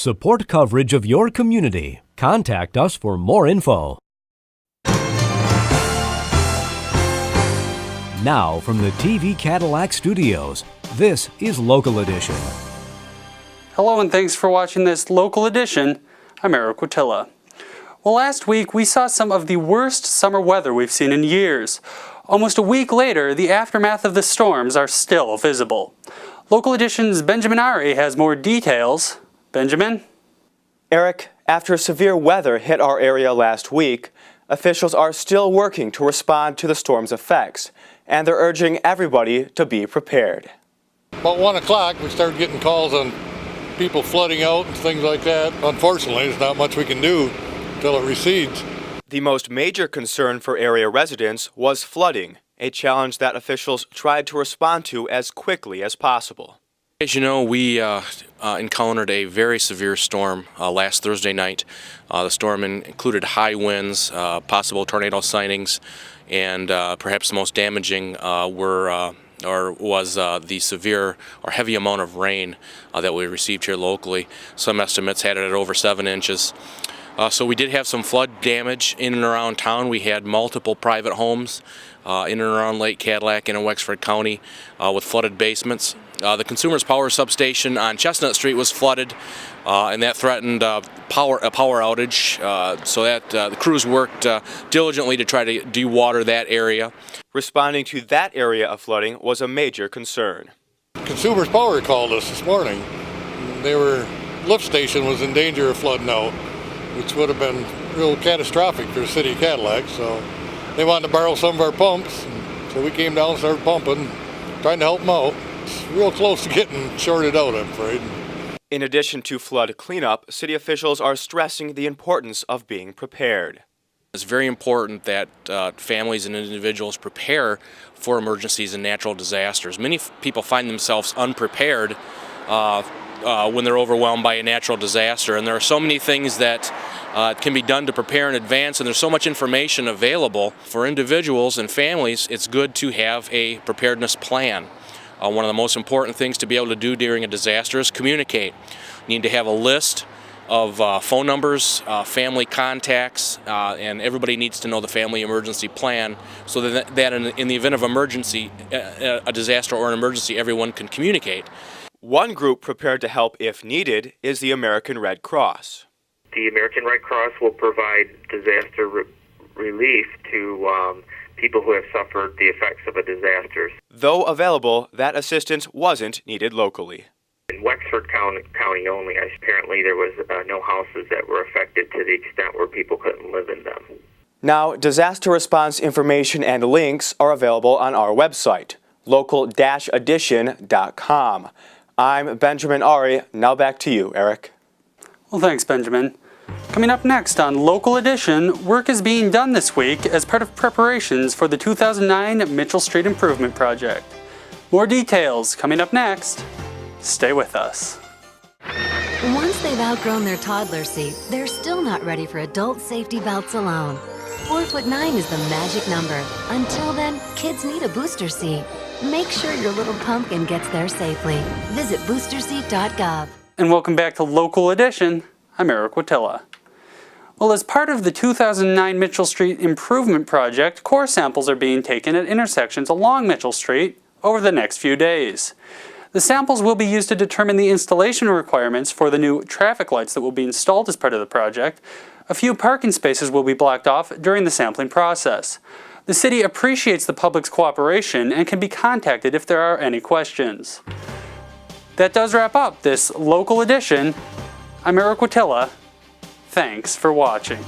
Support coverage of your community. Contact us for more info. Now from the TV Cadillac Studios, this is Local Edition. Hello and thanks for watching this Local Edition. I'm Eric Watilla. Well, last week we saw some of the worst summer weather we've seen in years. Almost a week later, the aftermath of the storms are still visible. Local Edition's Benjamin Ari has more details. Benjamin? Eric, after severe weather hit our area last week, officials are still working to respond to the storm's effects, and they're urging everybody to be prepared. About 1 o'clock, we started getting calls on people flooding out and things like that. Unfortunately, there's not much we can do until it recedes. The most major concern for area residents was flooding, a challenge that officials tried to respond to as quickly as possible. As you know, we encountered a very severe storm last Thursday night. The storm included high winds, possible tornado sightings, and perhaps the most damaging was the severe or heavy amount of rain that we received here locally. Some estimates had it at over 7 inches. So we did have some flood damage in and around town. We had multiple private homes in and around Lake Cadillac and in Wexford County with flooded basements. The Consumers Power substation on Chestnut Street was flooded, and that threatened a power outage. So that the crews worked diligently to try to dewater that area. Responding to that area of flooding was a major concern. Consumers Power called us this morning. Their lift station was in danger of flooding out, which would have been real catastrophic for the city of Cadillac. So they wanted to borrow some of our pumps, so we came down and started pumping, trying to help them out. It's real close to getting shorted out, I'm afraid. In addition to flood cleanup, city officials are stressing the importance of being prepared. It's very important that families and individuals prepare for emergencies and natural disasters. Many people find themselves unprepared when they're overwhelmed by a natural disaster, and there are so many things that can be done to prepare in advance, and there's so much information available for individuals and families. It's good to have a preparedness plan. One of the most important things to be able to do during a disaster is communicate. You need to have a list of phone numbers, family contacts, and everybody needs to know the family emergency plan so that in the event of emergency, a disaster or an emergency, everyone can communicate. One group prepared to help if needed is the American Red Cross. The American Red Cross will provide disaster relief to people who have suffered the effects of a disaster. Though available, that assistance wasn't needed locally. In Wexford County only, apparently there was no houses that were affected to the extent where people couldn't live in them. Now, disaster response information and links are available on our website, local-edition.com. I'm Benjamin Ari. Now back to you, Eric. Well, thanks, Benjamin. Coming up next on Local Edition, work is being done this week as part of preparations for the 2009 Mitchell Street Improvement Project. More details coming up next. Stay with us. Once they've outgrown their toddler seat, they're still not ready for adult safety belts alone. 4'9" is the magic number. Until then, kids need a booster seat. Make sure your little pumpkin gets there safely. Visit boosterseat.gov. And welcome back to Local Edition. I'm Eric Watilla. Well, as part of the 2009 Mitchell Street Improvement Project, core samples are being taken at intersections along Mitchell Street over the next few days. The samples will be used to determine the installation requirements for the new traffic lights that will be installed as part of the project. A few parking spaces will be blocked off during the sampling process. The city appreciates the public's cooperation and can be contacted if there are any questions. That does wrap up this Local Edition. I'm Eric Watilla. Thanks for watching.